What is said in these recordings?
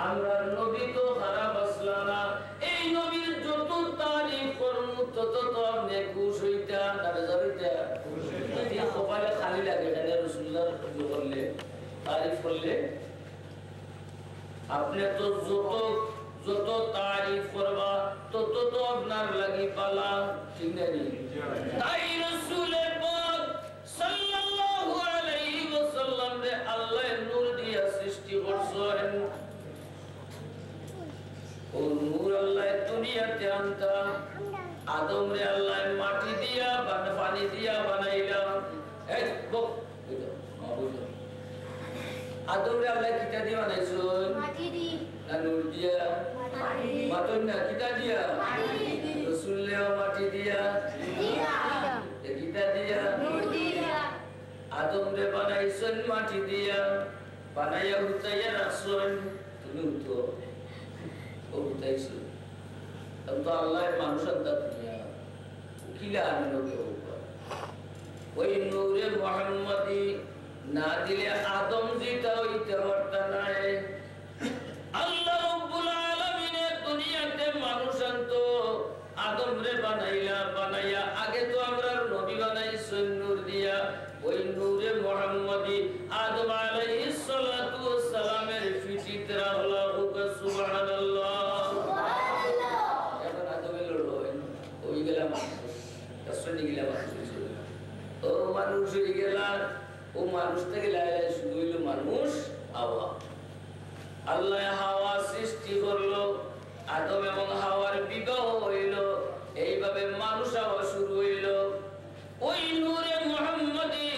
আমরা নবী তো খারাপ আসলা না, এই নবীর যত তারিফ করমু তত তো আপনি খুশ হইতা না বেজার হইতা। যদি কপালে খালি লাগে এখানে রাসূলুল্লাহর করলে তারিফ করলে আপনি তো যত তারিফ করবা তত তো আপনার লাগি পালা, ঠিক না? তাই রাসূলের পাক সাল্লাল্লাহু আলাইহি ওয়াসাল্লাম রে আল্লাহ নূর দিয়া সৃষ্টি করছেন। ও নূর আল্লাহ দুনিয়াতে আনতা, আদম রে আল্লাহ মাটি দিয়া পানি দিয়া বানাইলা। এই বক আদম রে আল্লাহ কিটা দিয়া বানাইছেন? মাটি দিয়া না নূর দিয়া? মাটি দিয়া। মাটি না কিটা দিয়া? মাটি দিয়া। রাসূলও মাটি দিয়া দিয়া কিটা দিয়া? নূর দিয়া। আদম রে বানাইছেন মাটি দিয়া, বানাইয়া হুতাইয়া রাখছেন। তুমি তো ও হুতাইছো তো আল্লাহ মানুষের দুনিয়া কিলা আনলো কেউ। ওই নূরে মুহাম্মাদি না দিলে আদম জিতা হইতে পারত না। আল্লাহ রাব্বুল আলামিনের দুনিয়াতে মানুষ আনতো, আদম রে বানাইয়া আগে তো আমরা নবী বানাইছেন নূর দিয়া। ওই নূরে মুহাম্মাদি আদম আলাইহিস সালাতু ওয়াস সালামের ফিটিতে রাখলা। সুবহানাল্লাহ সুবহানাল্লাহ। এখন আদমের ওই গেলা মানুষ আসলে গেলা মানুষ ও মানুষ হয়ে গেলা। ও মানুষ থেকে লাইলাই শুরু হইল মানুষ হাওয়া। আল্লাহ হাওয়া সৃষ্টি করলো, আদম এবং হাওয়ার বিবাহ হইল, এইভাবে মানুষ হাওয়া শুরু হইল। ওই নূরে মুহাম্মাদি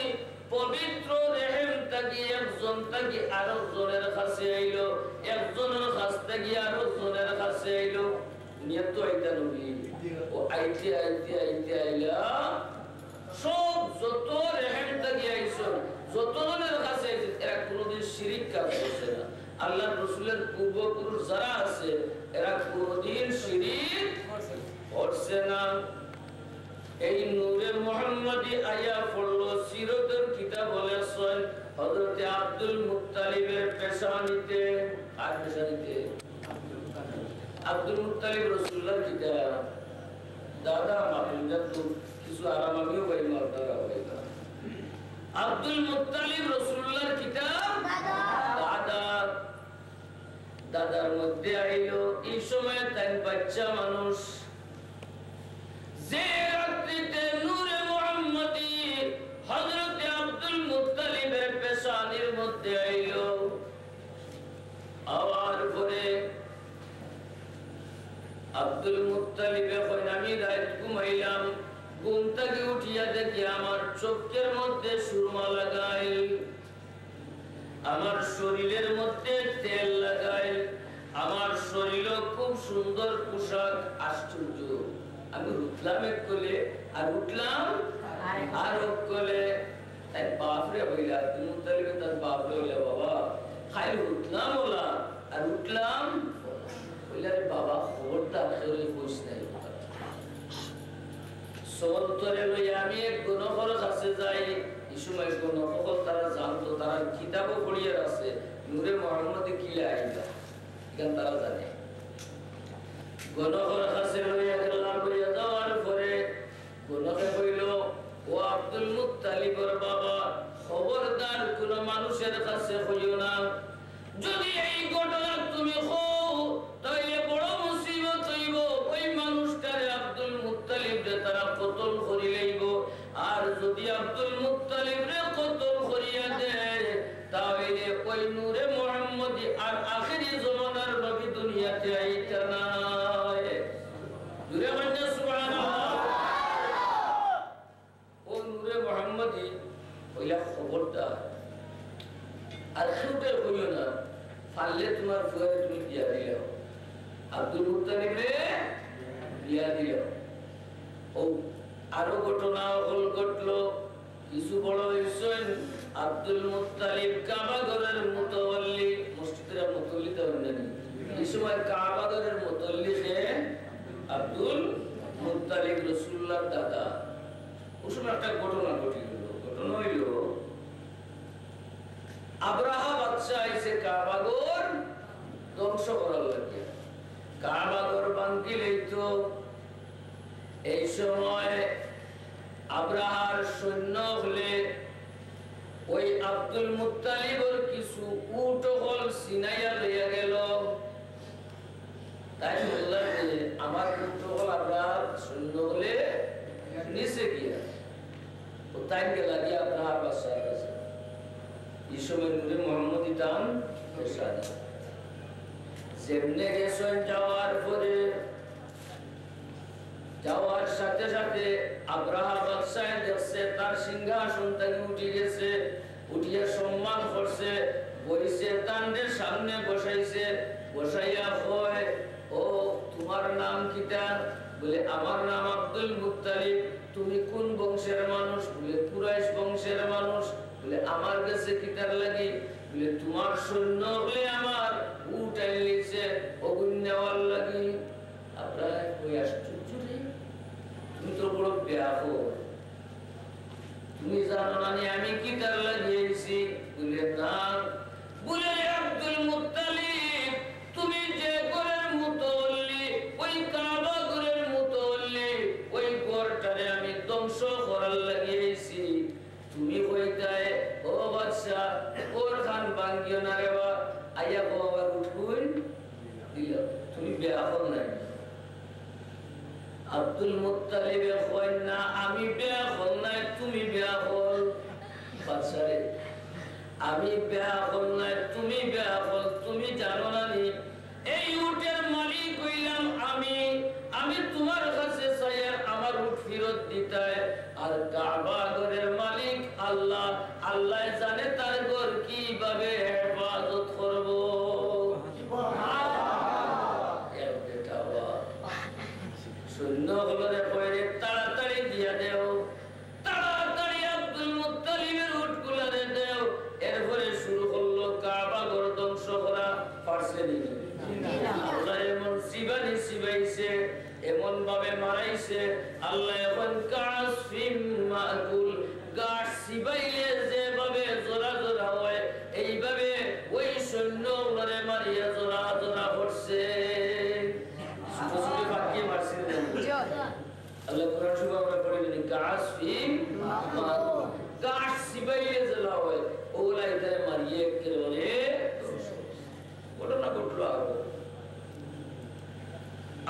পবিত্র রহিম থাকি একজন থাকি আরেকজনের কাছে আইল, একজনের কাছ থেকে আরেকজনের কাছে আইল। দুনিয়া তো আইতা নবী ও আইতে আইতে আইতে আইলা সব যত রহিম থাকি আইছো যতজনের কাছে এরা কোনোদিন শিরিক কাজ করছে না। আল্লাহ রাসূলের পূর্বপুরুষ যারা আছে এরা কোনোদিন শিরিক করছে না। এই নূরে মুহাম্মাদি আয়া পড়লো সিরাতের কিতাব বলেছেন হযরত আব্দুল মুত্তালিবের পেশানিতে। আর পেশানিতে আব্দুল মুত্তালিব রাসূলুল্লাহর কিতাব দাদা মাপিন্দা তো কিছু আরাম আমিও পাই না আপনারা হয়তো। আব্দুল মুত্তালিব রাসূলুল্লাহর কিতাব দাদার মধ্যে আইলো। এই সময় তাই বাচ্চা মানুষ যে রাত্রিতে নূরে মুহাম্মাদি হযরত আব্দুল মুত্তালিবের পেশানির মধ্যে আইলো। আওয়ার পরে আব্দুল মুত্তালিব কইন আমি রাত ঘুমাইলাম, ঘুম থেকে উঠিয়া দেখি আমার চোখের মধ্যে সুরমা লাগাই, আমার শরীরের মধ্যে তেল লাগাই, আমার শরীরও খুব সুন্দর পোশাক। আশ্চর্য, আমি উঠলাম এক কোলে আর উঠলাম আর এক কোলে। তাই বাপরে বইলা আব্দুল মুত্তালিব তার বাপরে বইলা বাবা খাই উঠলাম ওলা আর উঠলাম বইলা রে বাবা খবরটা আখেরে কইস নাই। সন্তরে লইয়া আমি এক গণখর কাছে যাই। এই সময় গণখর তারা জানতো, তারা কিতাবও পড়িয়ে আছে নূরে মুহাম্মাদি কিলা আইলা, এখন তারা জানে। গণখর কাছে লইয়া গেলাম, লইয়া যাওয়ার পরে গণখে কইল ও আব্দুল মুত্তালিবের বাবা খবরদার কোন মানুষের কাছে কইও না, যদি এই ঘটনা তুমি কও তাইলে বড় মুসিবত হইব। ওই মানুষটারে আব্দুল মুত্তালিবরে তারা কতল করি লইব, আর যদি আব্দুল মুত্তালিবরে কতল করিয়া দেয় তাহলে ওই নূরে মুহাম্মাদি আর আখেরি জামানার নবী দুনিয়াতে আইতা না। জুরে বলেন সুবহানাল্লাহ। ও নূরে মুহাম্মাদি ওইলা খবরটা আর শুনতে কইও না, পারলে তোমার ফুয়ারে তুমি বিয়া দিও, আব্দুল মুত্তালিবরে বিয়া দিও। ও আরো ঘটনা ঘটলো, কিছু বড় হইছেন আব্দুল মুত্তালিব কাবা ঘরের মুতাওয়াল্লি, মসজিদের মুতাওয়াল্লি তো জানেন। এই সময় কাবা ঘরের মুতাওয়াল্লি কে আব্দুল মুত্তালিব রাসূলুল্লাহর দাদা। ওই সময় একটা ঘটনা ঘটিল। ঘটনা হইল আব্রাহা বাদশা এসে কাবা ঘর ধ্বংস ধ্বংস করার লাগে কাবা ঘর ভাঙিলেই তো এই সময় আব্রাহার সৈন্য হলে ওই আব্দুল মুত্তালিবের কিছু উট হল সিনাইয়া লইয়া গেল তাই বললাম যে আমার উট হল আব্রাহার সৈন্য হলে নিচে গিয়া ও তাই গেলা গিয়া আব্রাহার বাসার কাছে এই সময় নূরে মোহাম্মদ ইতান এরশাদ যেমনে গেছেন যাওয়ার পরে যাওয়ার সাথে সাথে আব্রাহা বাদশাহ দেখছে তার সিংহাসন থেকে উঠে গেছে উঠিয়ে সম্মান করছে বইছে তান্ডের সামনে বসাইছে বসাইয়া কয় ও তোমার নাম কিটা বলে আমার নাম আব্দুল মুত্তালিব তুমি কোন বংশের মানুষ বলে কুরাইশ বংশের মানুষ বলে আমার কাছে কিটার লাগি বলে তোমার সৈন্য বলে আমার উট আইলিছে ওগুন নেওয়ার লাগি আব্রাহা কই আশ্চর্য রে তুমি তো বড় বেয়াকো তুমি জানো না আমি কিটার লাগিয়েছি বলে না বলে আব্দুল মুত্তালিব তুমি যে ঘরের মুতওয়াল্লি ওই কাবা ঘরের মুতওয়াল্লি ওই ঘরটারে আমি ধ্বংস করার লাগিয়েছি তুমি কইতায় ও বাদশা ওর খান ভাঙ্গিও না রে বা আইয়া বাবা উঠুন দিল তুমি বেয়াকো নাই আব্দুল মুত্তালিব কয় না আমি বেয়াকো নাই তুমি বেয়াকো বাদশারে আমি বেয়াকো নাই তুমি বেয়াকো তুমি জানো না নি এই উটের মালিক হইলাম আমি তোমার কাছে চাই আমার উট ফেরত দিতায় আর কাবা ঘরের মালিক আল্লাহ আল্লাহ জানে তার ঘর কিভাবে হেফাজত করব শূন্য হলরে পরে তাড়াতাড়ি দিয়া দেও তাড়াতাড়ি আব্দুল মুত্তালিবের উটগুলা দেও এরপরে শুরু করলো কাবা ঘর ধ্বংস করা পারছে দিন আল্লাহ এমন সিবানি সিবাইছে এমন ভাবে মারাইছে আল্লাহ এখন কাসফিম মাকুল গাছ সিবাইলে যেভাবে জোরা জোরা হয় এইভাবে ওই সৈন্যগুলোরে মারিয়া জোরা জোরা করছে ছোট ছোট বাক্যে মারছে আল্লাহ কোরআন শরীফে আমরা পড়ি কাসফিম মাকুল গাছ সিবাইলে জেলা হয় ওগুলা এটারে মারিয়ে একেবারে ঘটনা ঘটলো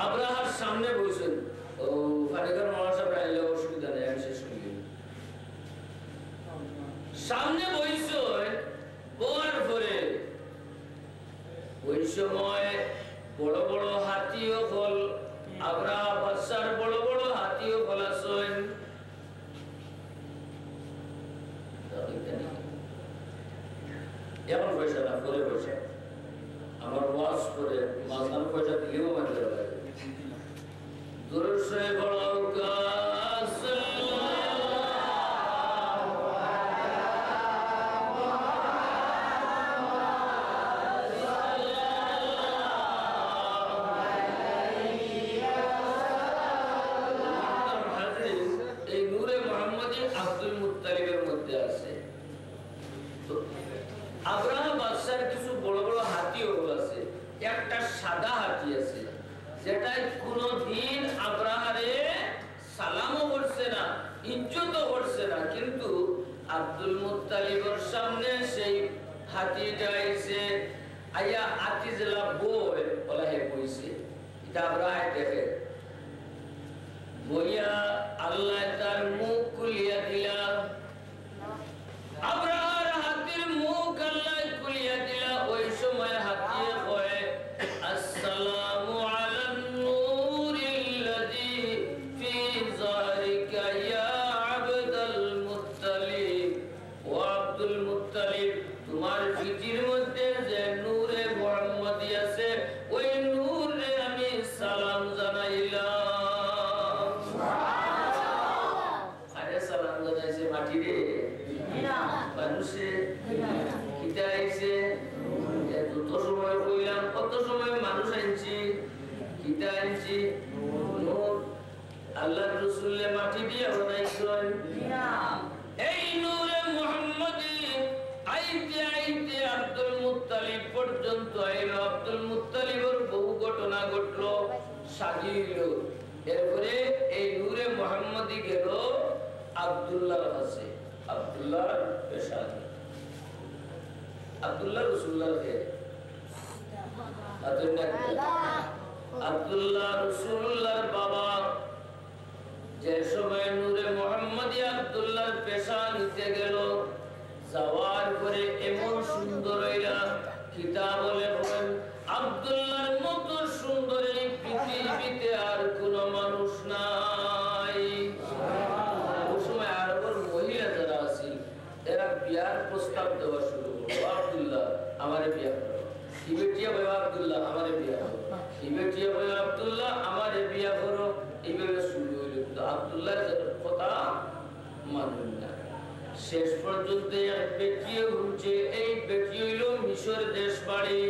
আব্রাহার সামনে বসেন ও ফাটিকার মাওলানা সাহেব আইলে অসুবিধা নেই আমি শেষ করি সামনে বসেন বলার পরে ওই সময় বড় বড় হাতিও ফল আব্রাহা বাদশার বড় বড় হাতিও ফল আসেন এখন পয়সা না করে পয়সা আমার ওয়াজ করে মাঝখান পয়সা দিলেও মানতে হবে দুরুদ শরীফ পড়াও এই নূরে মুহাম্মদী আব্দুল মুত্তালিবের মধ্যে আছে তো আব্রাহা বাদশার কিছু বড় বড় হাতি ওগুলো আছে একটা সাদা হাতি আছে যেটা কোনদিন আব্রাহারে সালামও করছে না ইজ্জতও করছে না কিন্তু আব্দুল মুত্তালিবের সামনে সেই হাতিটা আইছে আইয়া হাতি জেলা বই বলা হে কইছে এটা আব্রাহা দেখে বইয়া আল্লাহ তার মুখ খুলিয়া দিলা আব্রাহার হাতির মুখ আল্লাহ খুলিয়া দিলা ওই সময় হাতিয়ে কয় আসসালামু আলান নূরিল্লাযী ফি যারিকা ইয়া আবদুল মুত্তালিব ও আব্দুল মুত্তালিব তোমার ফিজির মধ্যে যে নূরে মুহাম্মদী আছে ওই নূরে আমি সালাম জানাইলাম সুবহানাল্লাহ আরে সালাম জানাইছে মাটি রে মানুষে কিটা আইছে যত সময় কইলাম কত সময় মানুষ আইছি কিটা আইছি নূর আল্লাহর রাসূলের মাটি দিয়ে বানাইছেন এই নূরে মুহাম্মদী আইতে আইতে আব্দুল মুত্তালিব পর্যন্ত আইলো আব্দুল মুত্তালিব সাজিল এরপরে এই নূরে মুহাম্মদি গেল আব্দুল্লাহর কাছে আব্দুল্লাহর পেশানি আব্দুল্লাহ রাসূলুল্লাহর কে আব্দুল্লাহ রাসূলুল্লাহর বাবা যে সময় নূরে মুহাম্মদি আব্দুল্লাহর পেশানিতে গেল যাওয়ার পরে এমন সুন্দর হইলা কিতাব বলেন আব্দুল্লাহর মতো সুন্দর এই পৃথিবীতে আর কোনো মানুষ নাই। ওই সময় আরবের মহিলা যারা আছে এরা বিয়ার প্রস্তাব দেওয়া শুরু করলো আব্দুল্লাহ আমারে বিয়া করো কি বেটিয়া ভাই আব্দুল্লাহ আমারে বিয়া করো কি বেটিয়া ভাই আব্দুল্লাহ আমারে বিয়া করো এইভাবে শুরু হইল কিন্তু আব্দুল্লাহ কথা মানুন না। শেষ পর্যন্ত এক বেটিও ঘুরছে এই বেটি হইল মিশর দেশ বাড়ি